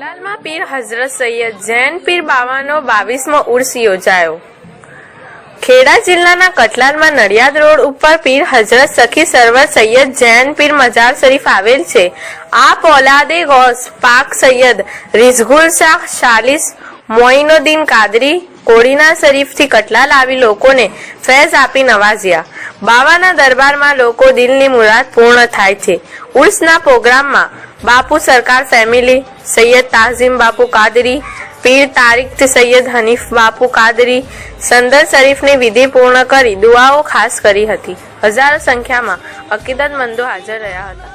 કતલાલમાં પીર હઝરત સૈયદ જૈન પીર બાવાનો 22મો ઉર્સ યોજાયો। ખેડા જિલ્લાના કતલાલમાં નડિયાદ રોડ ઉપર પીર હઝરત સખી સરવર સૈયદ જૈન પીર મજાર શરીફ આવેલ છે। આ પોલાદે ગૌસ પાક સૈયદ રિઝગુલ શાહ શાલિસ મોઇનુદ્દીન કાદરી કોડીના શરીફથી કતલાલ આવી લોકોને ફૈઝ આપી નવાજ્યા। બાવાના દરબારમાં લોકો દિલની મુરાદ પૂર્ણ થાય છે। ઉર્સના પ્રોગ્રામમાં બાપુ સરકાર ફેમિલી, સૈયદ તાઝીમ બાપુ કાદરી, પીર તારીખ સૈયદ હનીફ બાપુ કાદરી સંદર શરીફની વિધિ પૂર્ણ કરી દુઆઓ ખાસ કરી હતી। હજારો સંખ્યામાં અકીદતમંદો હાજર રહ્યા હતા।